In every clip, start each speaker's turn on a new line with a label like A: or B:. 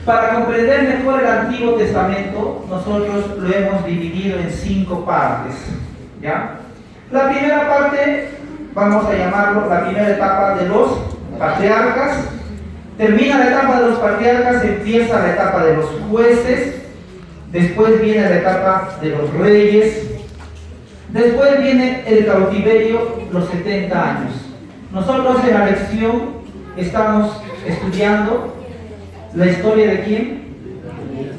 A: Para comprender mejor el Antiguo Testamento, nosotros lo hemos dividido en 5 partes, ¿ya? La primera parte, vamos a llamarlo la primera etapa de los patriarcas. Termina la etapa de los patriarcas, empieza la etapa de los jueces, después viene la etapa de los reyes, después viene el cautiverio, los 70 años. Nosotros en la lección estamos estudiando la historia de ¿quién?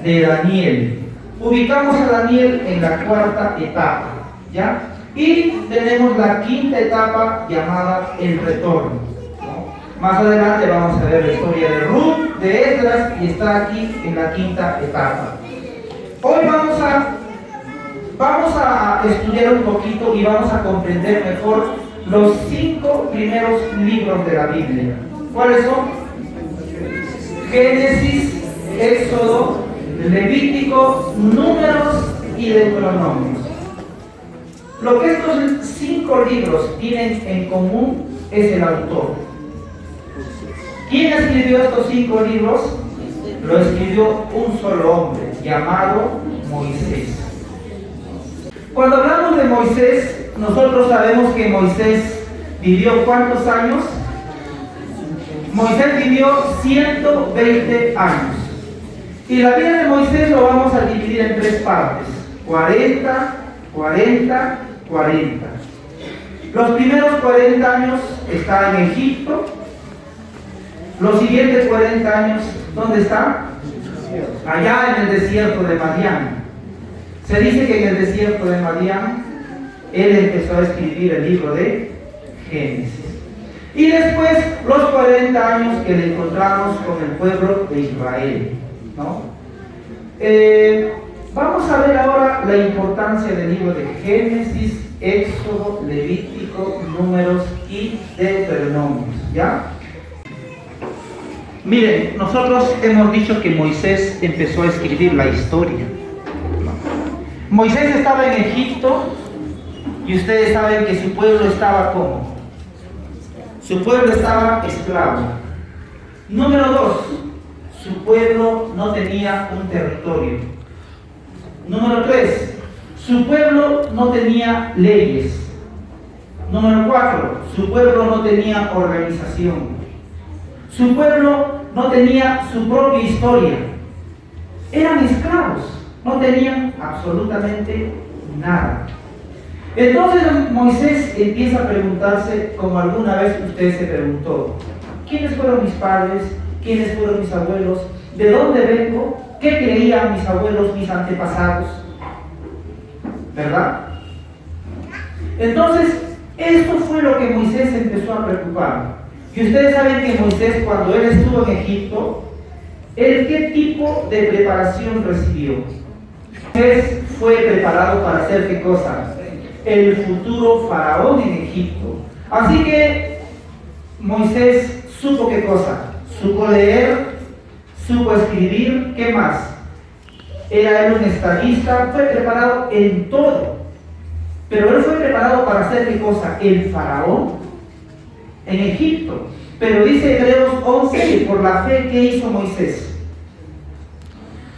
A: De Daniel. Ubicamos a Daniel en la 4ª etapa, ¿ya? Y tenemos la 5ª etapa llamada el retorno, ¿no? Más adelante vamos a ver la historia de Ruth, de Esdras, y está aquí en la 5ª etapa. Hoy vamos a estudiar un poquito y vamos a comprender mejor los 5 primeros libros de la Biblia. ¿Cuáles son? Génesis, Éxodo, Levítico, Números y Deuteronomio. Lo que estos 5 libros tienen en común es el autor. ¿Quién escribió estos 5 libros? Lo escribió un solo hombre, llamado Moisés. Cuando hablamos de Moisés, nosotros sabemos que Moisés vivió ¿cuántos años? Moisés vivió 120 años. Y la vida de Moisés lo vamos a dividir en 3 partes: 40, 40, 40. Los primeros 40 años está en Egipto. Los siguientes 40 años, ¿dónde está? Allá en el desierto de Madián. Se dice que en el desierto de Madián él empezó a escribir el libro de Génesis. Y después los 40 años que le encontramos con el pueblo de Israel, ¿no? Vamos a ver ahora la importancia del libro de Génesis, Éxodo, Levítico, Números y Deuteronomio, ¿ya? Miren, nosotros hemos dicho que Moisés empezó a escribir la historia. Moisés estaba en Egipto y ustedes saben que su pueblo estaba ¿cómo? Su pueblo estaba esclavo. Número 2, su pueblo no tenía un territorio. Número 3, su pueblo no tenía leyes. Número 4, su pueblo no tenía organización. Su pueblo no tenía su propia historia. Eran esclavos, no tenían absolutamente nada. Entonces Moisés empieza a preguntarse, como alguna vez usted se preguntó: ¿quiénes fueron mis padres? ¿Quiénes fueron mis abuelos? ¿De dónde vengo? ¿Qué creían mis abuelos, mis antepasados? ¿Verdad? Entonces, esto fue lo que Moisés empezó a preocupar. Y ustedes saben que Moisés, cuando él estuvo en Egipto, ¿él qué tipo de preparación recibió? Moisés fue preparado para hacer ¿qué cosa? El futuro faraón en Egipto. Así que Moisés supo ¿qué cosa? Supo leer, supo escribir, ¿qué más? Era él un estadista, fue preparado en todo. Pero él fue preparado para hacer ¿qué cosa? El faraón en Egipto. Pero dice Hebreos 11 que por la fe que hizo Moisés,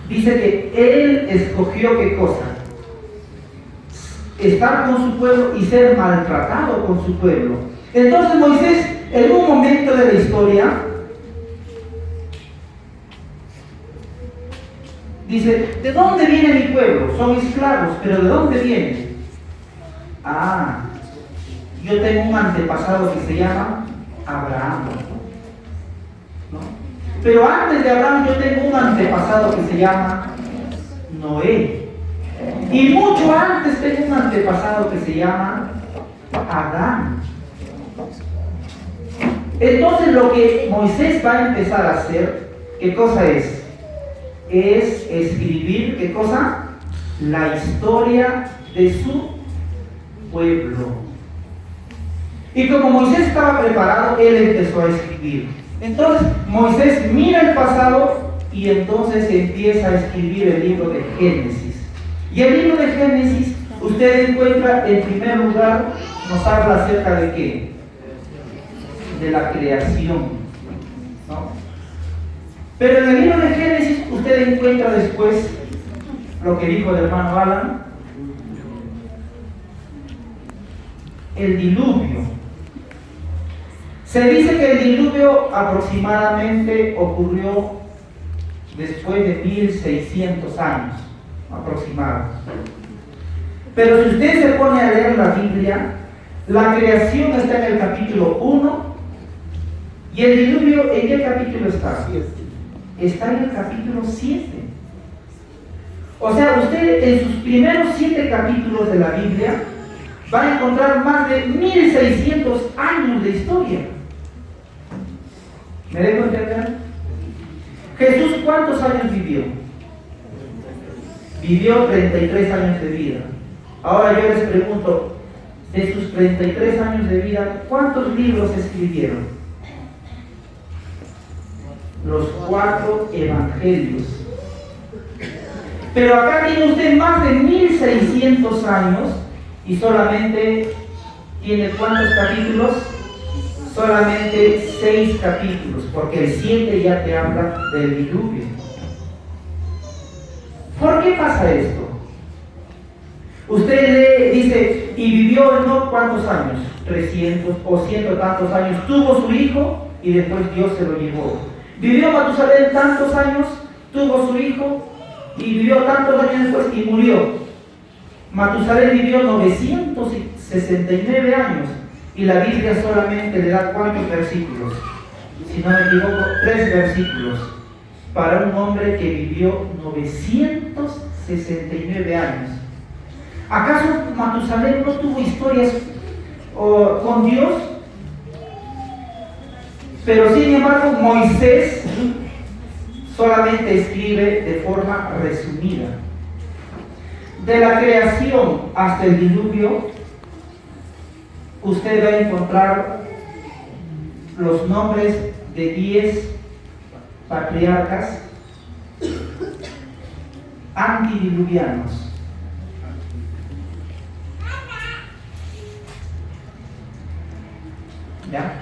A: dice que él escogió ¿qué cosa? Estar con su pueblo y ser maltratado con su pueblo. Entonces Moisés, en un momento de la historia, dice: ¿de dónde viene mi pueblo? Son esclavos, pero ¿de dónde vienen? Ah, yo tengo un antepasado que se llama Abraham, ¿no? Pero antes de Abraham yo tengo un antepasado que se llama Noé. Y mucho antes tengo un antepasado que se llama Adán. Entonces lo que Moisés va a empezar a hacer, ¿qué cosa es? Es escribir, ¿qué cosa? La historia de su pueblo. Y como Moisés estaba preparado, él empezó a escribir. Entonces Moisés mira el pasado y entonces empieza a escribir el libro de Génesis. Y el libro de Génesis, usted encuentra, en primer lugar, nos habla acerca de ¿qué? De la creación, ¿no? Pero en el libro de Génesis usted encuentra después lo que dijo el hermano Alan, el diluvio. Se dice que el diluvio aproximadamente ocurrió después de 1600 años, aproximadamente. Pero si usted se pone a leer la Biblia, la creación está en el capítulo 1 y el diluvio, ¿en qué capítulo está? Está en el capítulo 7. O sea, usted en sus primeros 7 capítulos de la Biblia va a encontrar más de 1600 años de historia. ¿Me dejo entender? Jesús, ¿cuántos años vivió? Vivió 33 años de vida. Ahora yo les pregunto, de sus 33 años de vida, ¿cuántos libros escribieron? Los 4 evangelios. Pero acá tiene usted más de 1600 años y solamente tiene ¿cuántos capítulos? Solamente 6 capítulos, porque el 7 ya te habla del diluvio. ¿Por qué pasa esto? Usted lee, dice, y vivió no cuántos años, 300 o 100 tantos años, tuvo su hijo y después Dios se lo llevó. Vivió Matusalén tantos años, tuvo su hijo y vivió tantos años después y murió. Matusalén vivió 969 años y la Biblia solamente le da ¿cuántos versículos? Si no me equivoco, 3 versículos para un hombre que vivió 969 años. ¿Acaso Matusalén no tuvo historias con Dios? Pero sin embargo Moisés solamente escribe de forma resumida. De la creación hasta el diluvio, usted va a encontrar los nombres de 10 patriarcas antidiluvianos. ¿Ya?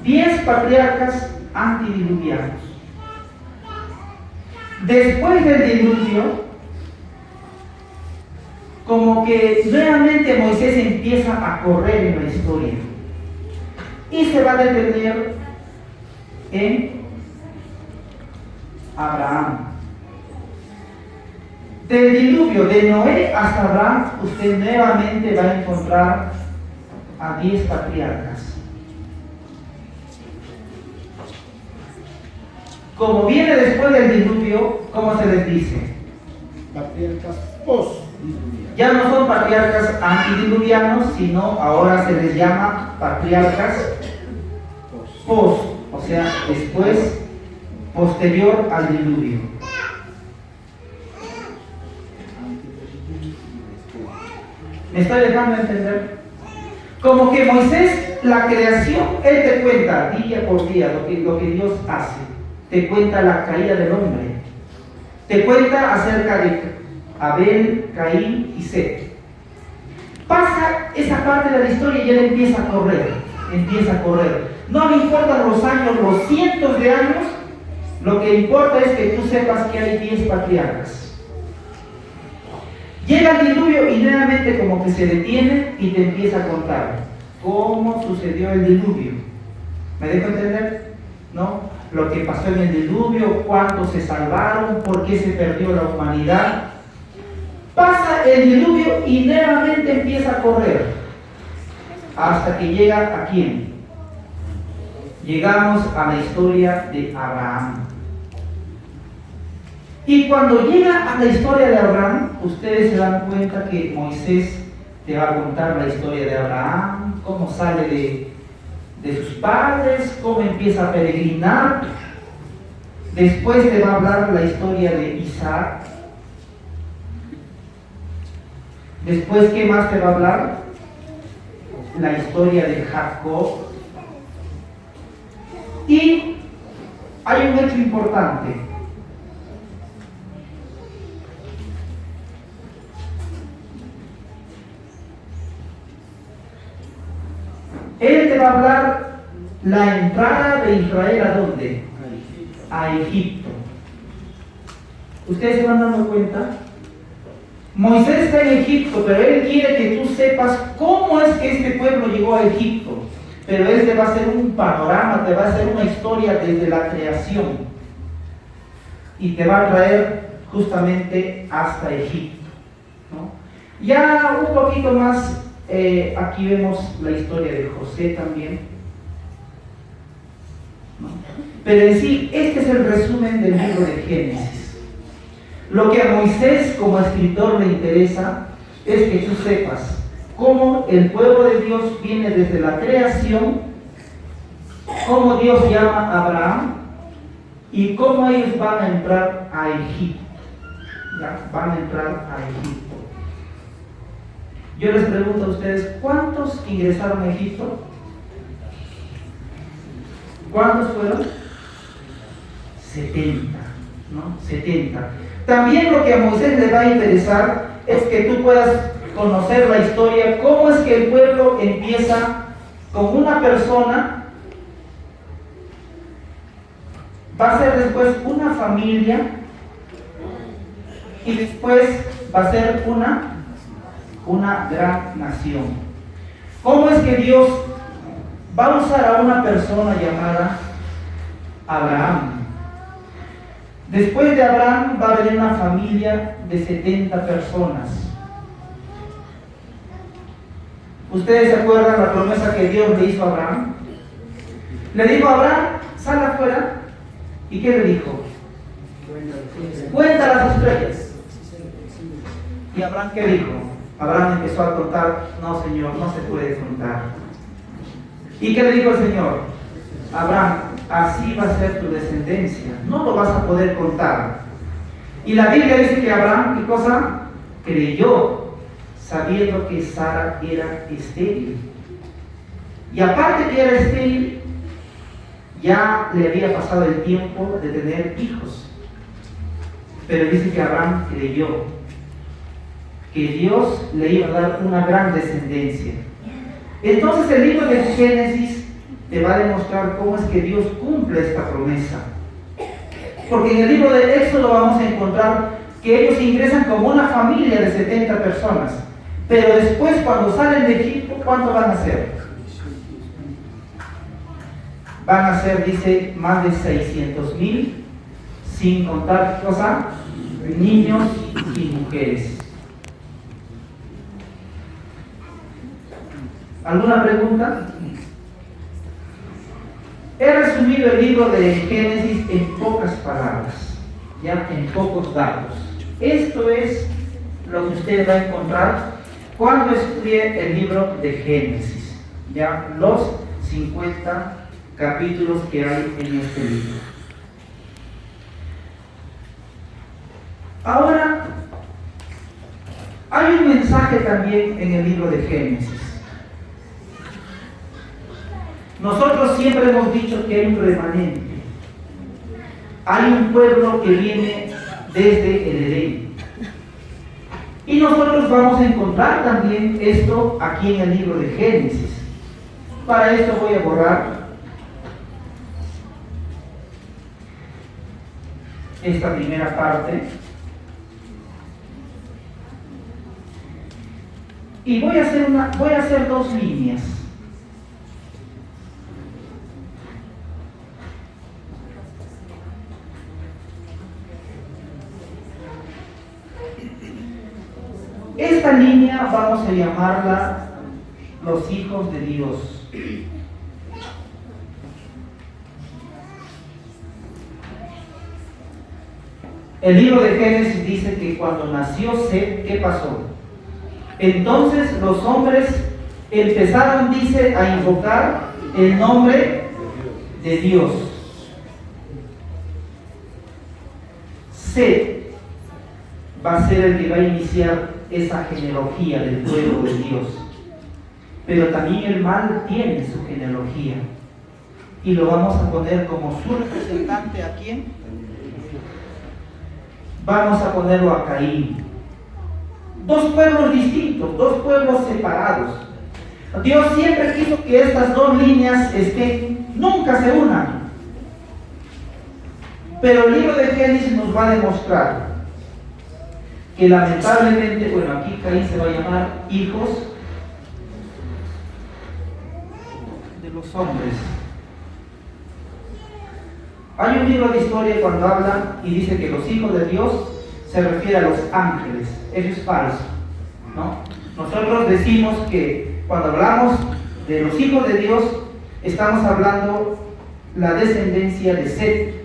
A: 10 patriarcas antidiluvianos. Después del diluvio, como que nuevamente Moisés empieza a correr en la historia y se va a detener en Abraham. Del diluvio de Noé hasta Abraham, usted nuevamente va a encontrar a 10 patriarcas. Como viene después del diluvio, ¿cómo se les dice?
B: Patriarcas post-diluvianos.
A: Ya no son patriarcas antidiluvianos, sino ahora se les llama patriarcas post, o sea, después, posterior al diluvio. ¿Me estoy dejando entender? Como que Moisés, la creación, él te cuenta día por día lo que Dios hace. Te cuenta la caída del hombre. Te cuenta acerca de Abel, Caín y Set. Pasa esa parte de la historia y él empieza a correr. No le importan los años, los cientos de años. Lo que importa es que tú sepas que hay 10 patriarcas. Llega el diluvio y nuevamente como que se detiene y te empieza a contar cómo sucedió el diluvio. ¿Me dejo entender? ¿No? Lo que pasó en el diluvio, cuántos se salvaron, por qué se perdió la humanidad. Pasa el diluvio y nuevamente empieza a correr. Hasta que llega ¿a quién? Llegamos a la historia de Abraham. Y cuando llega a la historia de Abraham, ustedes se dan cuenta que Moisés te va a contar la historia de Abraham, cómo sale de sus padres, cómo empieza a peregrinar. Después te va a hablar la historia de Isaac. Después, ¿qué más te va a hablar? La historia de Jacob. Y hay un hecho importante. Él te va a hablar la entrada de Israel ¿a dónde? A Egipto. ¿Ustedes se van dando cuenta? Moisés está en Egipto, pero él quiere que tú sepas cómo es que este pueblo llegó a Egipto. Pero él te va a hacer un panorama, te va a hacer una historia desde la creación. Y te va a traer justamente hasta Egipto, ¿no? Ya un poquito más, aquí vemos la historia de José también, ¿no? Pero en sí, este es el resumen del libro de Génesis. Lo que a Moisés como escritor le interesa es que tú sepas cómo el pueblo de Dios viene desde la creación, cómo Dios llama a Abraham y cómo ellos van a entrar a Egipto. ¿Ya? Van a entrar a Egipto. Yo les pregunto a ustedes, ¿cuántos ingresaron a Egipto? ¿Cuántos fueron? 70, ¿no? 70. También lo que a Moisés le va a interesar es que tú puedas conocer la historia, cómo es que el pueblo empieza con una persona, va a ser después una familia y después va a ser una gran nación. ¿Cómo es que Dios va a usar a una persona llamada Abraham? Después de Abraham va a haber una familia de 70 personas. ¿Ustedes se acuerdan la promesa que Dios le hizo a Abraham? Le dijo a Abraham, sal afuera. ¿Y qué le dijo? Cuenta las estrellas. ¿Y Abraham qué dijo? Abraham empezó a contar, no Señor, no se puede contar. ¿Y qué le dijo el Señor? Abraham, así va a ser tu descendencia, no lo vas a poder contar. Y la Biblia dice que Abraham, ¿qué cosa? Creyó, sabiendo que Sara era estéril. Y aparte que era estéril, ya le había pasado el tiempo de tener hijos. Pero dice que Abraham creyó que Dios le iba a dar una gran descendencia. Entonces el libro de Génesis te va a demostrar cómo es que Dios cumple esta promesa. Porque en el libro de Éxodo vamos a encontrar que ellos ingresan como una familia de 70 personas. Pero después cuando salen de Egipto, ¿cuánto van a ser? Van a ser, dice, más de 600,000, sin contar, ¿qué cosa? Niños y mujeres. ¿Alguna pregunta? He resumido el libro de Génesis en pocas palabras, ya en pocos datos. Esto es lo que usted va a encontrar cuando estudie el libro de Génesis, ya los 50 capítulos que hay en este libro. Ahora, hay un mensaje también en el libro de Génesis. Nosotros siempre hemos dicho que hay un remanente. Hay un pueblo que viene desde el Edén. Y nosotros vamos a encontrar también esto aquí en el libro de Génesis. Para esto voy a borrar esta primera parte. Y voy a hacer dos líneas. Esta línea vamos a llamarla los hijos de Dios. El libro de Génesis dice que cuando nació Set, ¿qué pasó? Entonces los hombres empezaron, dice, a invocar el nombre de Dios. Set va a ser el que va a iniciar esa genealogía del pueblo de Dios. Pero también el mal tiene su genealogía. Y lo vamos a poner como su representante ¿a quién? Vamos a ponerlo a Caín. Dos pueblos distintos, dos pueblos separados. Dios siempre quiso que estas dos líneas nunca se unan. Pero el libro de Génesis nos va a demostrar que lamentablemente, bueno, aquí Caín se va a llamar hijos de los hombres. Hay un libro de historia cuando habla y dice que los hijos de Dios se refiere a los ángeles. Eso es falso, ¿no? Nosotros decimos que cuando hablamos de los hijos de Dios, estamos hablando la descendencia de Set.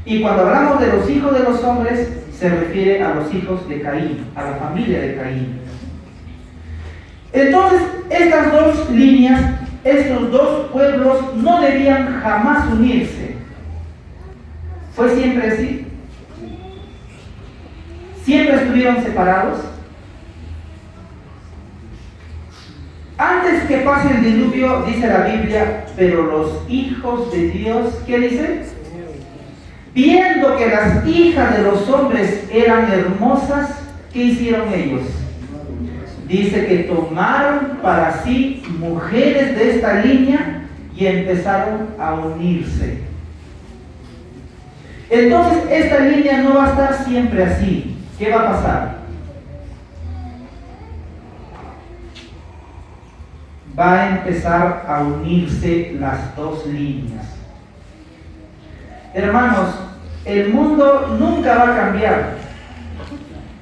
A: Y cuando hablamos de los hijos de los hombres, se refiere a los hijos de Caín, a la familia de Caín. Entonces, estas dos líneas, estos dos pueblos no debían jamás unirse. ¿Fue siempre así? ¿Siempre estuvieron separados? Antes que pase el diluvio, dice la Biblia, pero los hijos de Dios, ¿qué dice? Viendo que las hijas de los hombres eran hermosas, ¿qué hicieron ellos? Dice que tomaron para sí mujeres de esta línea y empezaron a unirse. Entonces, esta línea no va a estar siempre así. ¿Qué va a pasar? Va a empezar a unirse las dos líneas. Hermanos, el mundo nunca va a cambiar.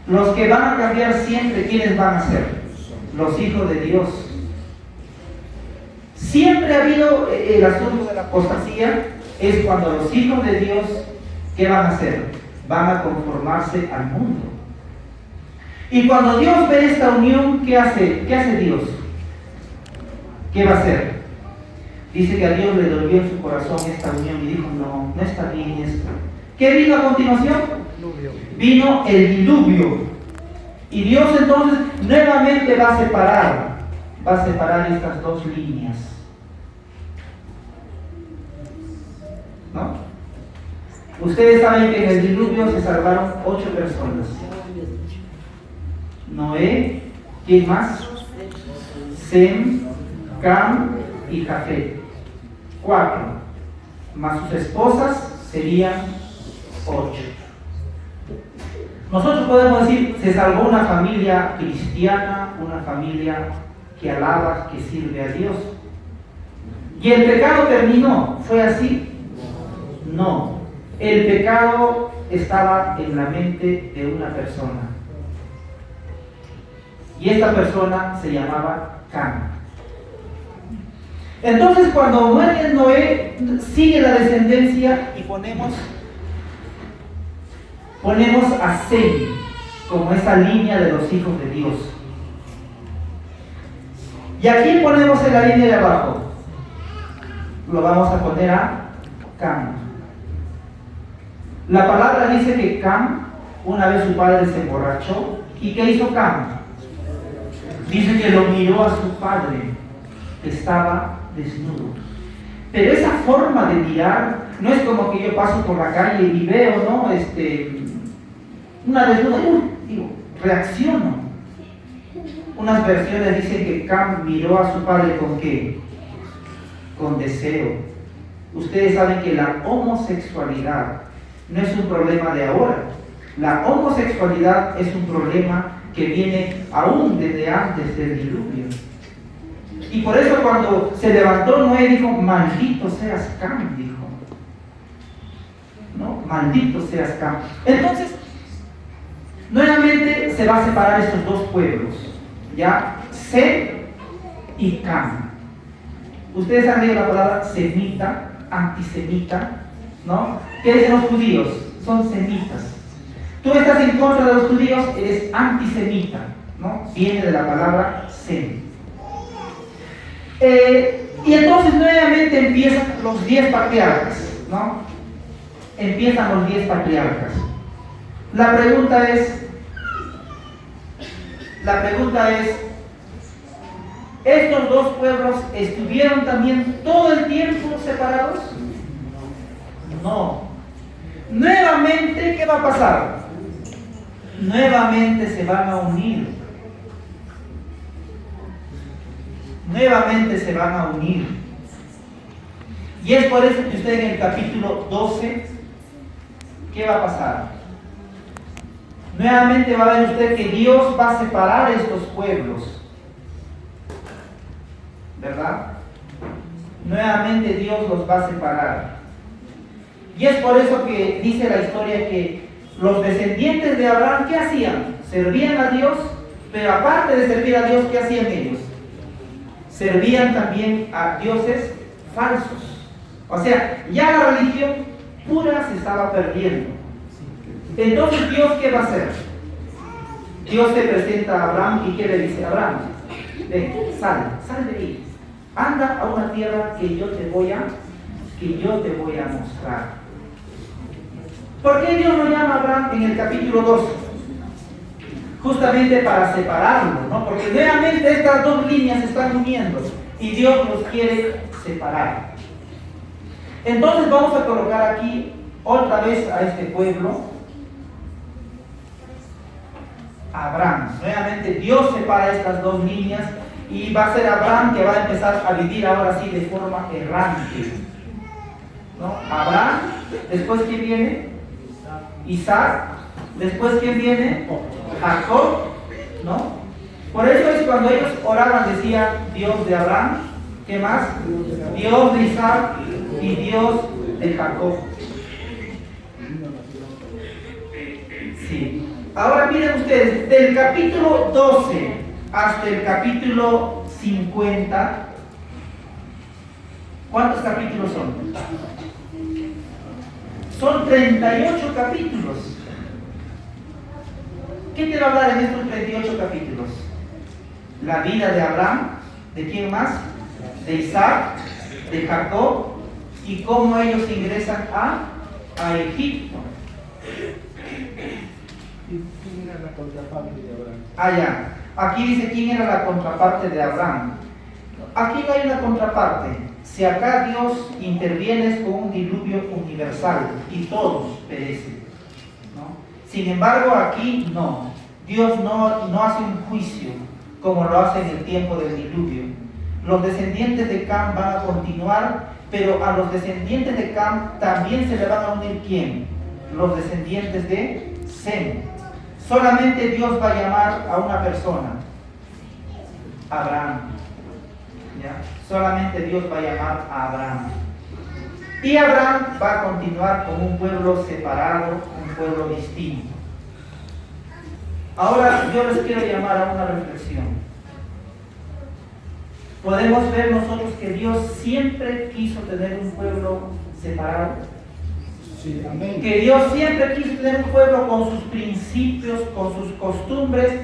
A: Los que van a cambiar siempre, ¿quiénes van a ser? Los hijos de Dios. Siempre ha habido el asunto de la apostasía, es cuando los hijos de Dios, ¿qué van a hacer? Van a conformarse al mundo. Y cuando Dios ve esta unión, ¿qué hace? ¿Qué hace Dios? ¿Qué va a hacer? Dice que a Dios le dolió en su corazón esta unión y dijo, no, no está bien esto. ¿Qué vino a continuación? Vino el diluvio. Y Dios entonces nuevamente va a separar estas dos líneas. ¿No? Ustedes saben que en el diluvio se salvaron 8 personas. Noé, ¿quién más? Sem, Cam y Jafet. 4. Más sus esposas serían 8. Nosotros podemos decir, se salvó una familia cristiana, una familia que alaba, que sirve a Dios. ¿Y el pecado terminó? ¿Fue así? No. El pecado estaba en la mente de una persona. Y esta persona se llamaba Cam. Entonces, cuando muere Noé, sigue la descendencia y ponemos a Sem como esa línea de los hijos de Dios. ¿Y a quién ponemos en la línea de abajo? Lo vamos a poner a Cam. La palabra dice que Cam, una vez su padre se emborrachó. ¿Y qué hizo Cam? Dice que lo miró a su padre, que estaba desnudo. Pero esa forma de mirar no es como que yo paso por la calle y veo, ¿no? Una desnuda, digo, reacciono. Unas versiones dicen que Cam miró a su padre ¿con qué? Con deseo. Ustedes saben que la homosexualidad no es un problema de ahora. La homosexualidad es un problema que viene aún desde antes del diluvio. Y por eso cuando se levantó Noé dijo, maldito seas Cam, dijo. ¿No? Maldito seas Cam. Entonces, nuevamente se va a separar estos dos pueblos, ¿ya? Sem y Cam. Ustedes han leído la palabra semita, antisemita, ¿no? ¿Qué dicen los judíos? Son semitas. Tú estás en contra de los judíos, eres antisemita, ¿no? Viene de la palabra sem. Y entonces nuevamente empiezan los 10 patriarcas, ¿no? Empiezan los 10 patriarcas. La pregunta es, ¿estos dos pueblos estuvieron también todo el tiempo separados? No. Nuevamente, ¿qué va a pasar? Nuevamente se van a unir. Nuevamente se van a unir. Y es por eso que usted en el capítulo 12, ¿qué va a pasar? nuevamente va a ver usted que Dios va a separar estos pueblos, ¿verdad? Nuevamente Dios los va a separar. Y es por eso que dice la historia que los descendientes de Abraham, ¿qué hacían? Servían a Dios, pero aparte de servir a Dios, ¿qué hacían ellos? Servían también a dioses falsos. O sea, ya la religión pura se estaba perdiendo. Entonces, ¿Dios qué va a hacer? Dios se presenta a Abraham y ¿qué le dice a Abraham? Ven, sal de ahí. Anda a una tierra que yo te voy a mostrar. ¿Por qué Dios lo llama a Abraham en el capítulo 2? Justamente para separarlo, ¿no? Porque nuevamente estas dos líneas se están uniendo y Dios los quiere separar. Entonces vamos a colocar aquí otra vez a este pueblo, Abraham. Nuevamente Dios separa estas dos líneas y va a ser Abraham que va a empezar a vivir ahora sí de forma errante, ¿no? Abraham, después ¿quién viene? Isaac, después ¿quién viene? Jacob, ¿no? Por eso es cuando ellos oraban decían Dios de Abraham, ¿qué más? Dios de Isaac y Dios de Jacob. Sí. Ahora miren ustedes, del capítulo 12 hasta el capítulo 50, ¿cuántos capítulos son? Son 38 capítulos. ¿Qué te va a hablar en estos 38 capítulos? La vida de Abraham, ¿de quién más? De Isaac, de Jacob, y cómo ellos ingresan a Egipto.
B: ¿Quién era la contraparte de Abraham?
A: Ya. Aquí dice quién era la contraparte de Abraham. Aquí no hay una contraparte. Si acá Dios interviene es con un diluvio universal y todos perecen, ¿no? Sin embargo, aquí no. Dios no hace un juicio como lo hace en el tiempo del diluvio. Los descendientes de Cam van a continuar, pero a los descendientes de Cam también se le van a unir ¿quién? Los descendientes de Sem. Solamente Dios va a llamar a una persona, Abraham. ¿Ya? Solamente Dios va a llamar a Abraham. Y Abraham va a continuar como un pueblo separado, un pueblo distinto. Ahora yo les quiero llamar a una reflexión. Podemos ver nosotros que Dios siempre quiso tener un pueblo separado.
B: Sí, amén.
A: Que Dios siempre quiso tener un pueblo con sus principios, con sus costumbres,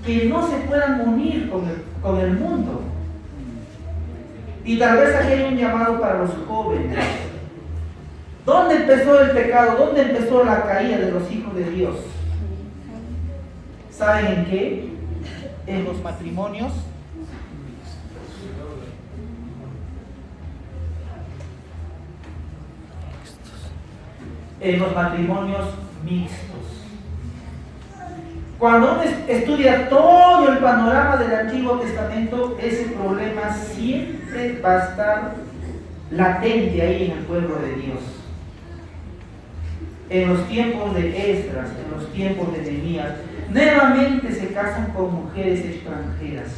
A: que no se puedan unir con el mundo. Y tal vez aquí hay un llamado para los jóvenes. ¿Dónde empezó el pecado? ¿Dónde empezó la caída de los hijos de Dios? ¿Saben en qué? En los matrimonios. En los matrimonios mixtos. Cuando uno estudia todo el panorama del Antiguo Testamento, ese problema siempre va a estar latente ahí en el pueblo de Dios. En los tiempos de Esdras, en los tiempos de Nehemías, nuevamente se casan con mujeres extranjeras.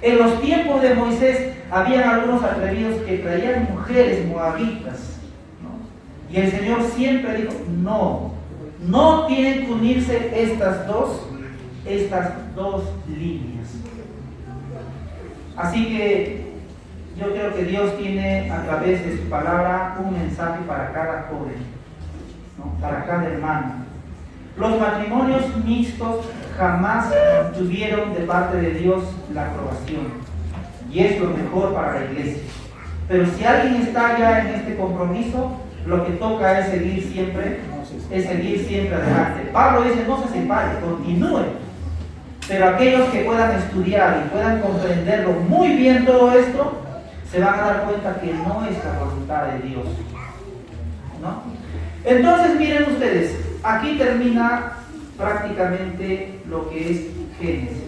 A: En los tiempos de Moisés, habían algunos atrevidos que traían mujeres moabitas, ¿no? Y el Señor siempre dijo, no tienen que unirse estas dos líneas. Así que yo creo que Dios tiene a través de su palabra un mensaje para cada joven, ¿no? Para cada hermano. Los matrimonios mixtos jamás tuvieron de parte de Dios la aprobación, y es lo mejor para la iglesia. Pero si alguien está ya en este compromiso, lo que toca es seguir siempre adelante. Pablo dice, no se separe, continúe. Pero aquellos que puedan estudiar y puedan comprenderlo muy bien todo esto, se van a dar cuenta que no es la voluntad de Dios, ¿no? Entonces miren ustedes, aquí termina prácticamente lo que es Génesis.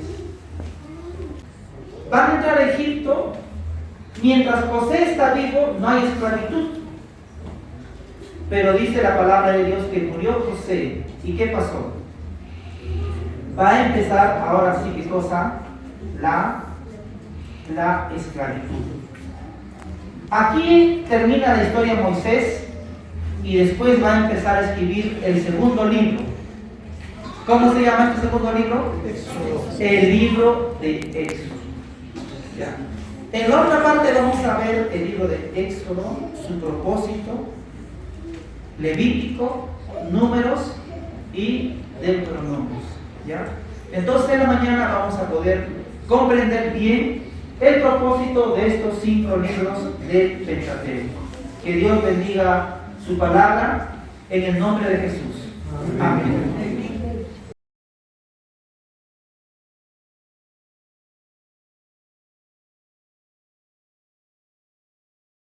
A: Van a entrar a Egipto. Mientras José está vivo, no hay esclavitud. Pero dice la palabra de Dios que murió José. ¿Y qué pasó? va a empezar ahora sí, ¿qué cosa? La esclavitud. Aquí termina la historia de Moisés y después va a empezar a escribir el segundo libro. ¿Cómo se llama este segundo libro?
B: Éxodo.
A: El libro de Éxodo. Ya. En la otra parte vamos a ver el libro de Éxodo, su propósito, Levítico, Números y Deuteronomios. ¿Ya? Entonces en la mañana vamos a poder comprender bien el propósito de estos 5 libros del Pentateuco. Que Dios bendiga su palabra en el nombre de Jesús. Amén.